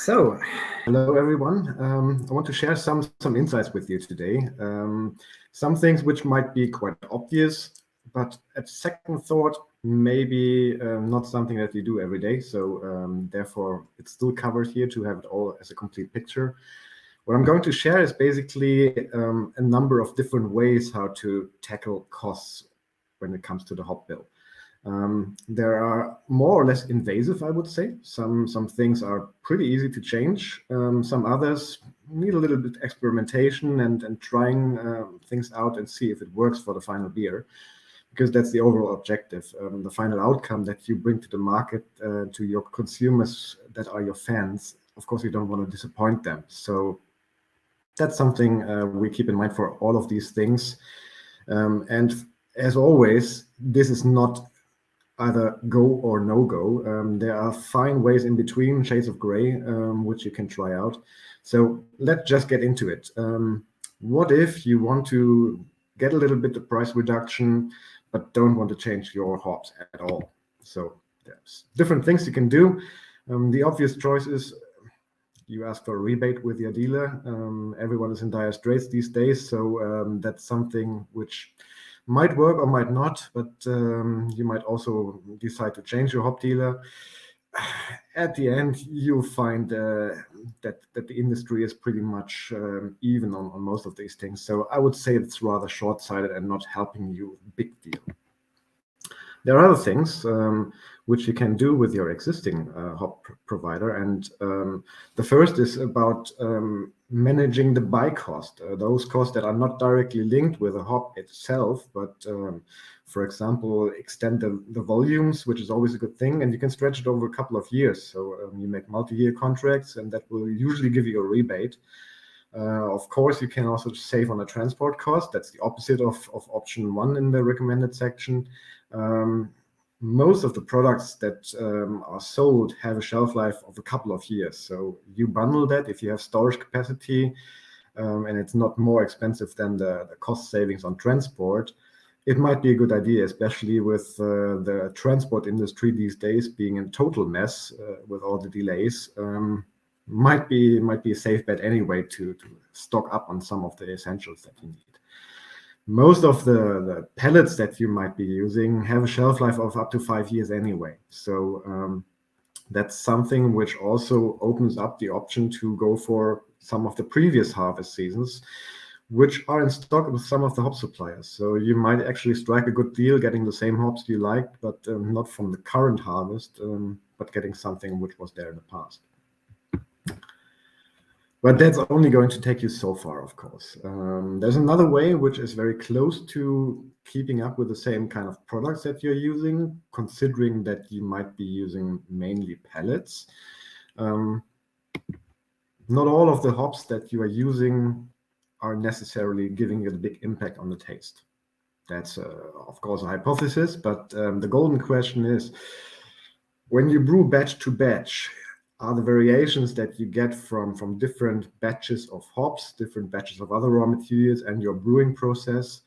So, hello everyone. I want to share some insights with you today. Some things which might be quite obvious, but at second thought, maybe not something that you do every day. So therefore, it's still covered here to have it all as a complete picture. What I'm going to share is basically a number of different ways how to tackle costs when it comes to the hop bill. There are more or less invasive, I would say. Some things are pretty easy to change. Some others need a little bit experimentation and trying things out and see if it works for the final beer, because that's the overall objective. The final outcome that you bring to the market, to your consumers that are your fans. Of course, you don't want to disappoint them. So that's something we keep in mind for all of these things. And as always, this is not either go or no go. There are fine ways in between, shades of gray, which you can try out. So let's just get into it. What if you want to get a little bit of price reduction, but don't want to change your hops at all? So there's different things you can do. The obvious choice is you ask for a rebate with your dealer. Everyone is in dire straits these days, so that's something which might work or might not, but you might also decide to change your hop dealer. At the end, you'll find that the industry is pretty much even on most of these things. So I would say it's rather short-sighted and not helping you a big deal. There are other things which you can do with your existing hop provider. And the first is about managing the buy cost, those costs that are not directly linked with the hop itself, but for example, extend the volumes, which is always a good thing. And you can stretch it over a couple of years. So you make multi-year contracts, and that will usually give you a rebate. Of course, you can also save on the transport cost. That's the opposite of option one in the recommended section. Most of the products that are sold have a shelf life of a couple of years. So you bundle that if you have storage capacity, and it's not more expensive than the cost savings on transport. It might be a good idea, especially with the transport industry these days being in total mess with all the delays. Might be a safe bet anyway to stock up on some of the essentials that you need. Most of the pellets that you might be using have a shelf life of up to 5 years anyway. So that's something which also opens up the option to go for some of the previous harvest seasons, which are in stock with some of the hop suppliers. So you might actually strike a good deal getting the same hops you liked, but not from the current harvest, but getting something which was there in the past. But that's only going to take you so far, of course. There's another way which is very close to keeping up with the same kind of products that you're using, considering that you might be using mainly pellets. Not all of the hops that you are using are necessarily giving you a big impact on the taste. That's, of course, a hypothesis, but the golden question is, when you brew batch to batch, are the variations that you get from different batches of hops, different batches of other raw materials, and your brewing process,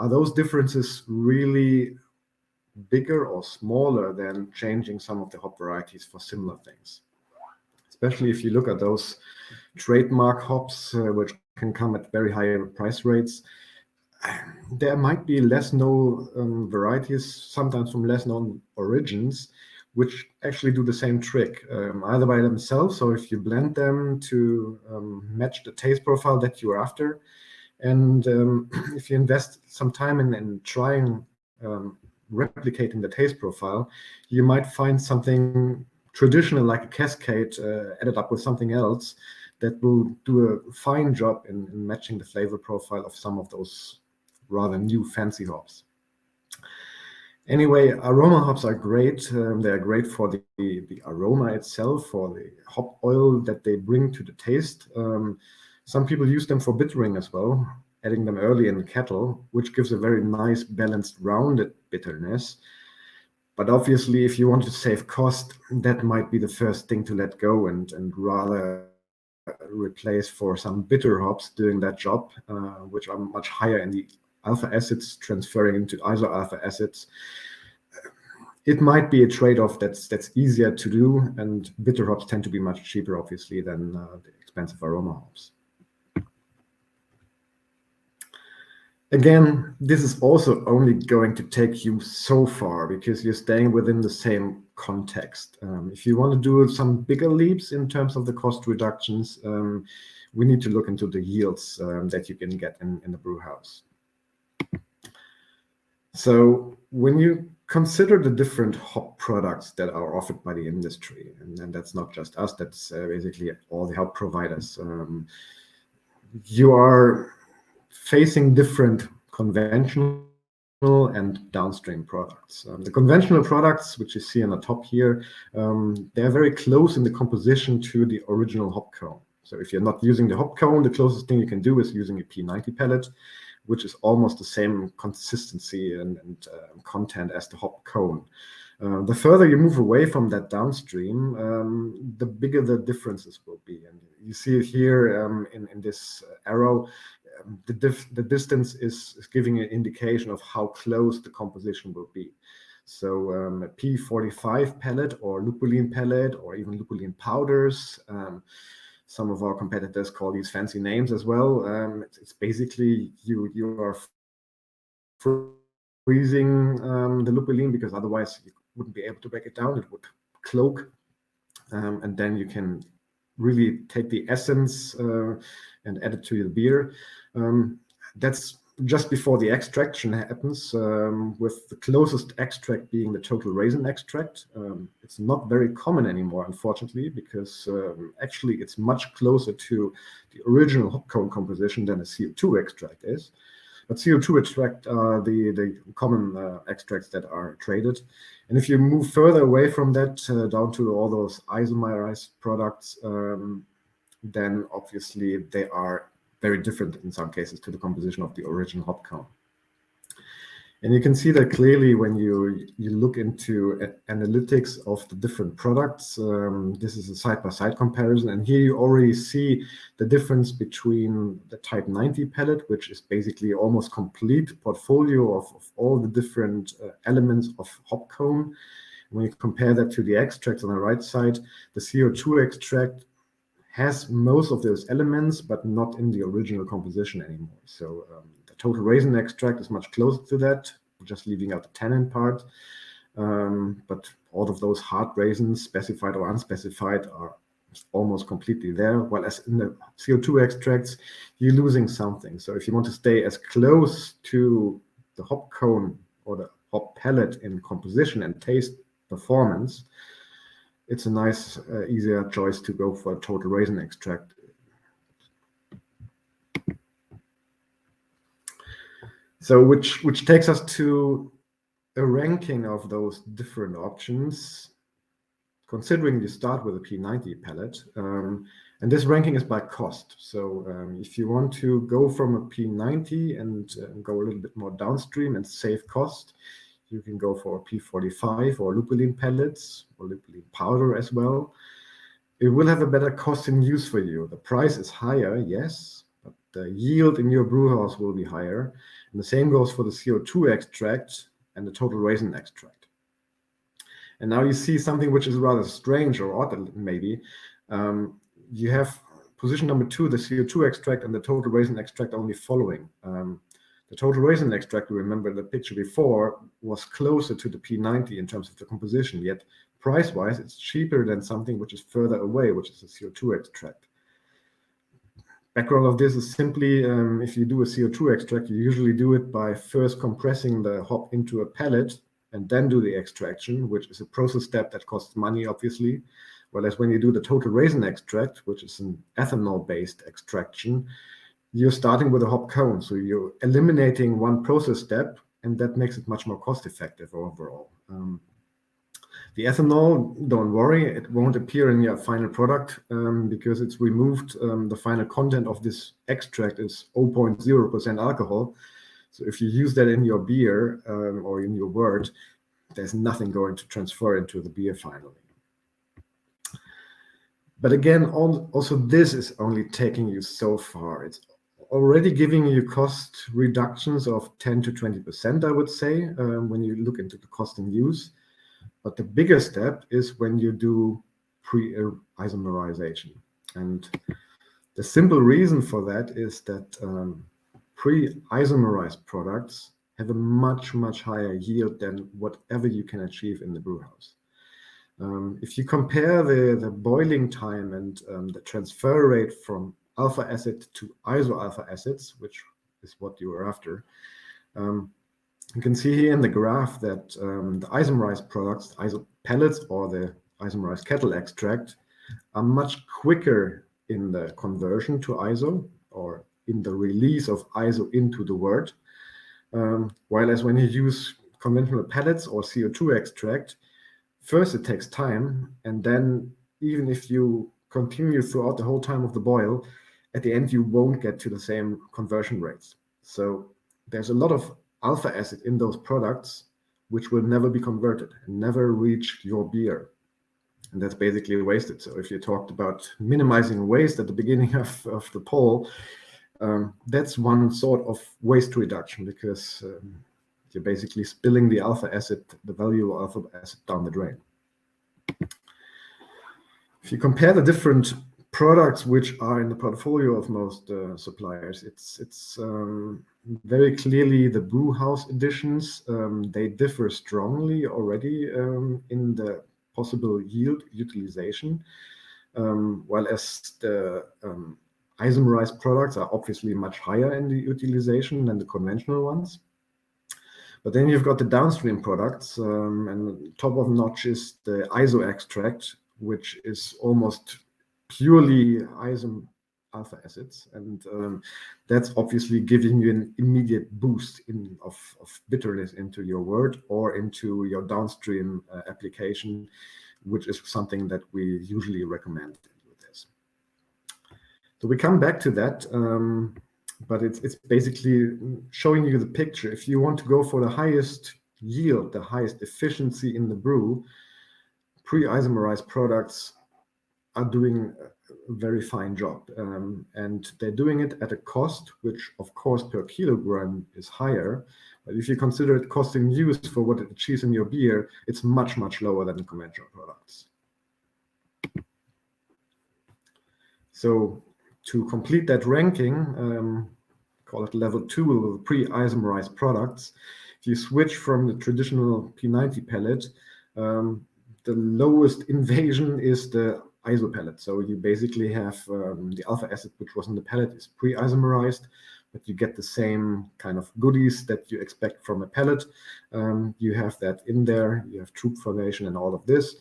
are those differences really bigger or smaller than changing some of the hop varieties for similar things? Especially if you look at those trademark hops, which can come at very high price rates, there might be less known varieties, sometimes from less known origins, which actually do the same trick, either by themselves, or if you blend them to match the taste profile that you're after. And if you invest some time in trying replicating the taste profile, you might find something traditional like a cascade added up with something else that will do a fine job in matching the flavor profile of some of those rather new fancy hops. Anyway, aroma hops are great. They are great for the aroma itself, for the hop oil that they bring to the taste. Some people use them for bittering as well, adding them early in the kettle, which gives a very nice, balanced, rounded bitterness. But obviously, if you want to save cost, that might be the first thing to let go and rather replace for some bitter hops doing that job, which are much higher in the alpha acids transferring into isoalpha acids. it might be a trade-off that's easier to do, and bitter hops tend to be much cheaper, obviously, than the expensive aroma hops. Again, this is also only going to take you so far because you're staying within the same context. If you want to do some bigger leaps in terms of the cost reductions, we need to look into the yields that you can get in the brew house. So when you consider the different hop products that are offered by the industry, and that's not just us, that's basically all the hop providers, you are facing different conventional and downstream products. The conventional products, which you see on the top here, they're very close in the composition to the original hop cone. So if you're not using the hop cone, the closest thing you can do is using a P90 pellet, which is almost the same consistency and content as the hop cone. The further you move away from that downstream, the bigger the differences will be. And you see it here in this arrow. The distance is giving an indication of how close the composition will be. So a P45 pellet or lupulin pellet or even lupulin powders, some of our competitors call these fancy names as well. It's basically you are freezing the lupulin, because otherwise you wouldn't be able to break it down. It would cloak, and then you can really take the essence and add it to your beer. That's just before the extraction happens, with the closest extract being the total raisin extract. It's not very common anymore, unfortunately, because actually it's much closer to the original hop cone composition than a CO2 extract is. But CO2 extract are the common extracts that are traded. And if you move further away from that, down to all those isomerized products, then obviously they are very different in some cases to the composition of the original hop cone. And you can see that clearly when you look into analytics of the different products. This is a side-by-side comparison, and here you already see the difference between the Type 90 pellet, which is basically almost complete portfolio of all the different elements of hop cone. When you compare that to the extract on the right side, the CO2 extract has most of those elements, but not in the original composition anymore. So the total raisin extract is much closer to that, just leaving out the tannin part. But all of those hard raisins, specified or unspecified, are almost completely there. While as in the CO2 extracts, you're losing something. So if you want to stay as close to the hop cone or the hop pellet in composition and taste performance, it's a nice, easier choice to go for a total raisin extract. So which takes us to a ranking of those different options, considering you start with a P90 pellet. And this ranking is by cost. So if you want to go from a P90 and go a little bit more downstream and save cost, you can go for a P45 or lupulin pellets or lupulin powder as well. It will have a better cost in use for you. The price is higher, yes, but the yield in your brew house will be higher. And the same goes for the CO2 extract and the total raisin extract. And now you see something which is rather strange or odd, maybe. You have position number 2, the CO2 extract, and the total raisin extract only following. The total raisin extract, remember the picture before, was closer to the P90 in terms of the composition, yet price-wise, it's cheaper than something which is further away, which is the CO2 extract. Background of this is simply, if you do a CO2 extract, you usually do it by first compressing the hop into a pellet and then do the extraction, which is a process step that costs money, obviously. Whereas when you do the total raisin extract, which is an ethanol-based extraction, you're starting with a hop cone, so you're eliminating one process step, and that makes it much more cost-effective overall. The ethanol, don't worry, it won't appear in your final product because it's removed. The final content of this extract is 0.0% alcohol. So if you use that in your beer or in your wort, there's nothing going to transfer into the beer finally. But again, also this is only taking you so far. It's already giving you cost reductions of 10 to 20%, I would say, when you look into the cost and use. But the bigger step is when you do pre-isomerization. And the simple reason for that is that pre-isomerized products have a much, much higher yield than whatever you can achieve in the brew house. If you compare the boiling time and the transfer rate from alpha acid to iso-alpha acids, which is what you are after, you can see here in the graph that the isomerized products, iso pellets or the isomerized kettle extract, are much quicker in the conversion to iso or in the release of iso into the wort. While as when you use conventional pellets or CO2 extract, first it takes time, and then even if you continue throughout the whole time of the boil, at the end you won't get to the same conversion rates. So there's a lot of alpha acid in those products which will never be converted and never reach your beer. And that's basically wasted. So if you talked about minimizing waste at the beginning of the poll, that's one sort of waste reduction, because you're basically spilling the alpha acid, the valuable alpha acid, down the drain. If you compare the different products which are in the portfolio of most suppliers, it's very clearly the brew house editions. They differ strongly already in the possible yield utilization, while as the isomerized products are obviously much higher in the utilization than the conventional ones. But then you've got the downstream products, and top of notch is the iso extract, which is almost purely iso alpha acids, and that's obviously giving you an immediate boost of bitterness into your wort or into your downstream application, which is something that we usually recommend with this. So we come back to that, but it's basically showing you the picture. If you want to go for the highest yield, the highest efficiency in the brew, pre-isomerized products are doing a very fine job, and they're doing it at a cost which, of course, per kilogram is higher. But if you consider it costing you for what it achieves in your beer, it's much, much lower than the conventional products. So to complete that ranking, call it level 2 of pre-isomerized products, if you switch from the traditional P90 pellet, the lowest invasion is the iso pellet. So you basically have the alpha acid which was in the pellet is pre-isomerized, but you get the same kind of goodies that you expect from a pellet. You have that in there, you have troop formation and all of this.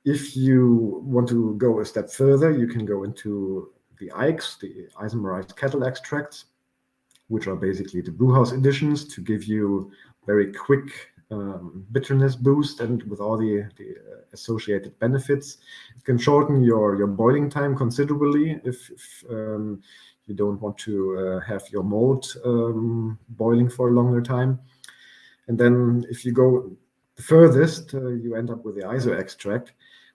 If you want to go a step further, you can go into the IKEs, the isomerized kettle extracts, which are basically the brewhouse editions to give you very quick bitterness boost, and with all the associated benefits. It can shorten your boiling time considerably if you don't want to have your malt boiling for a longer time. And then if you go the furthest, you end up with the iso extract,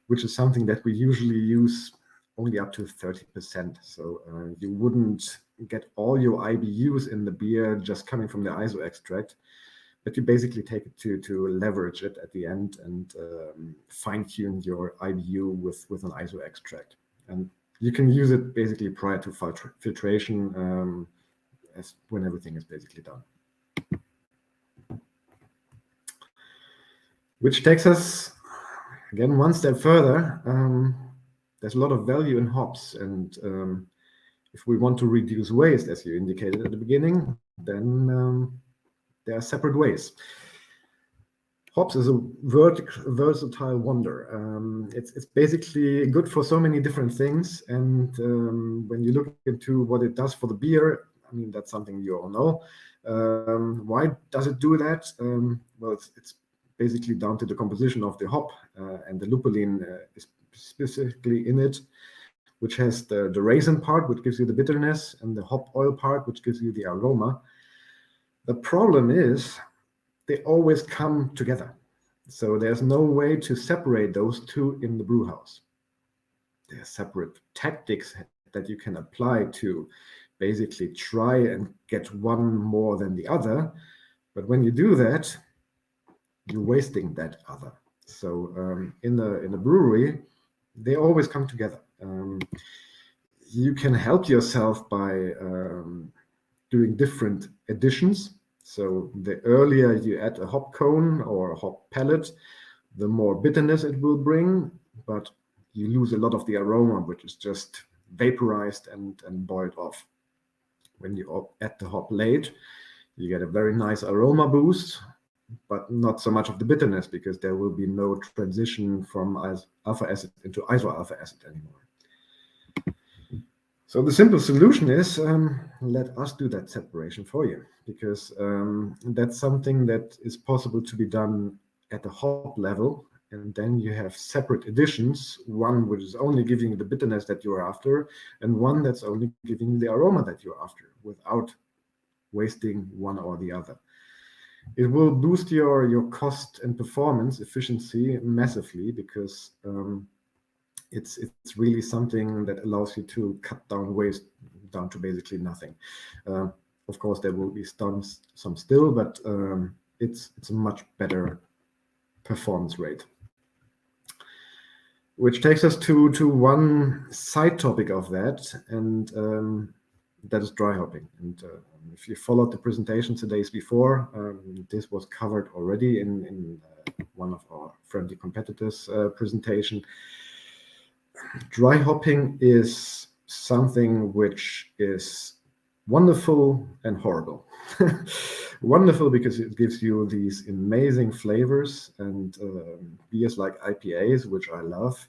which is something that we usually use only up to 30%. So you wouldn't get all your IBUs in the beer just coming from the iso extract, but you basically take it to leverage it at the end and fine-tune your IBU with an iso extract. And you can use it basically prior to filtration, as when everything is basically done. Which takes us, again, one step further. There's a lot of value in hops, and if we want to reduce waste, as you indicated at the beginning, then there are separate ways. Hops is a versatile wonder. It's basically good for so many different things, and when you look into what it does for the beer, I mean, that's something you all know. Why does it do that? Well, it's basically down to the composition of the hop, and the lupulin is specifically in it, which has the raisin part, which gives you the bitterness, and the hop oil part, which gives you the aroma. The problem is they always come together. So there's no way to separate those two in the brew house. There are separate tactics that you can apply to basically try and get one more than the other. But when you do that, you're wasting that other. So in the brewery, they always come together. You can help yourself by doing different additions. So the earlier you add a hop cone or a hop pellet, the more bitterness it will bring, but you lose a lot of the aroma, which is just vaporized and boiled off. When you add the hop late, you get a very nice aroma boost, but not so much of the bitterness, because there will be no transition from alpha acid into iso-alpha acid anymore. So the simple solution is let us do that separation for you, because that's something that is possible to be done at the hop level. And then you have separate additions, one which is only giving you the bitterness that you're after, and one that's only giving you the aroma that you're after, without wasting one or the other. It will boost your cost and performance efficiency massively, because it's really something that allows you to cut down waste down to basically nothing. Of course, there will be some still, but it's a much better performance rate. Which takes us to one side topic of that, and that is dry hopping. And if you followed the presentation the days before, this was covered already in one of our friendly competitors' presentation. Dry hopping is something which is wonderful and horrible. Wonderful because it gives you these amazing flavors and beers like IPAs, which I love,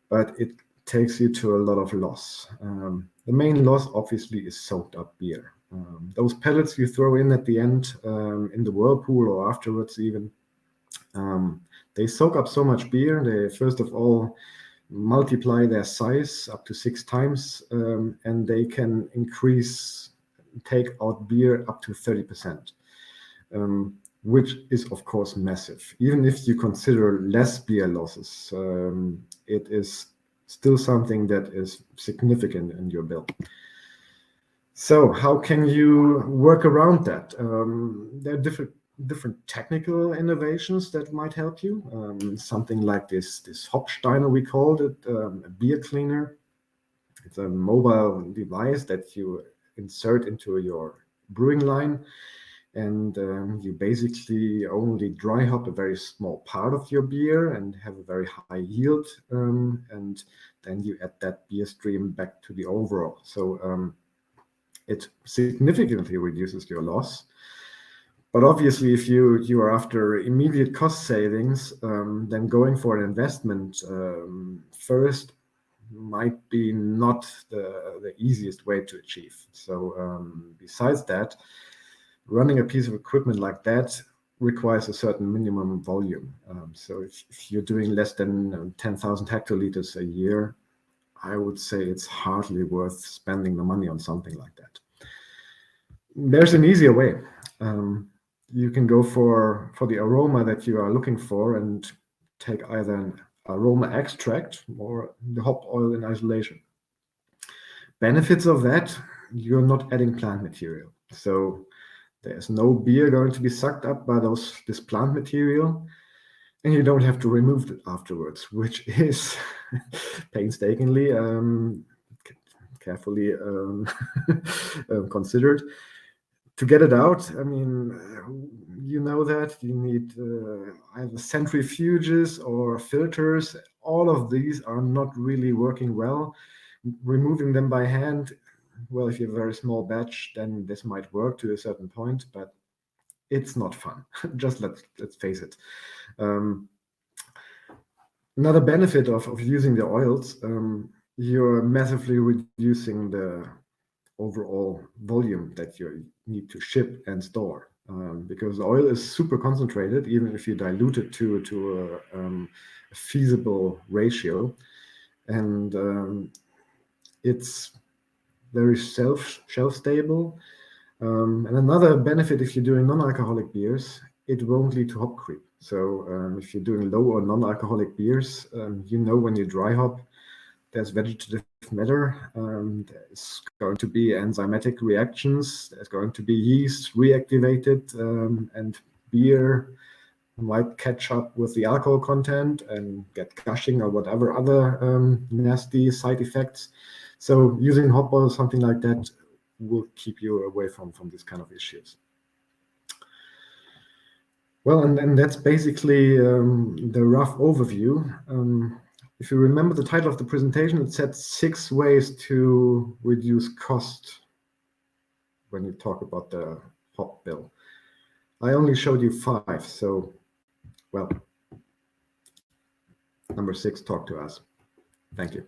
but it takes you to a lot of loss. The main loss obviously is soaked up beer. Those pellets you throw in at the end in the whirlpool or afterwards even, they soak up so much beer. They first of all multiply their size up to 6 times, and they can take out beer up to 30%, which is of course massive. Even if you consider less beer losses, it is still something that is significant in your bill. So how can you work around that? There are different technical innovations that might help you. Something like this Hopsteiner, we called it, a beer cleaner. It's a mobile device that you insert into your brewing line, and you basically only dry hop a very small part of your beer and have a very high yield, and then you add that beer stream back to the overall. So it significantly reduces your loss. But obviously, if you are after immediate cost savings, then going for an investment first might be not the easiest way to achieve. So besides that, running a piece of equipment like that requires a certain minimum volume. So if you're doing less than 10,000 hectoliters a year, I would say it's hardly worth spending the money on something like that. There's an easier way. You can go for the aroma that you are looking for and take either an aroma extract or the hop oil in isolation. Benefits of that, you're not adding plant material. So there's no beer going to be sucked up by this plant material, and you don't have to remove it afterwards, which is painstakingly, carefully considered. To get it out, I mean, you know that you need either centrifuges or filters. All of these are not really working well. Removing them by hand, well, if you have a very small batch, then this might work to a certain point, but it's not fun. Just let's face it. Another benefit of using the oils, you're massively reducing the overall volume that you need to ship and store, because oil is super concentrated, even if you dilute it to a feasible ratio, and it's very shelf stable. And another benefit, if you're doing non-alcoholic beers, it won't lead to hop creep. So if you're doing low or non-alcoholic beers, you know when you dry hop, there's vegetative matter, there's going to be enzymatic reactions, there's going to be yeast reactivated, and beer might catch up with the alcohol content and get gushing or whatever other nasty side effects. So using hot bottles, something like that, will keep you away from these kind of issues. Well, and that's basically the rough overview. If you remember the title of the presentation, it said 6 ways to reduce cost when you talk about the hop bill. I only showed you 5, so, well, number 6, talk to us. Thank you.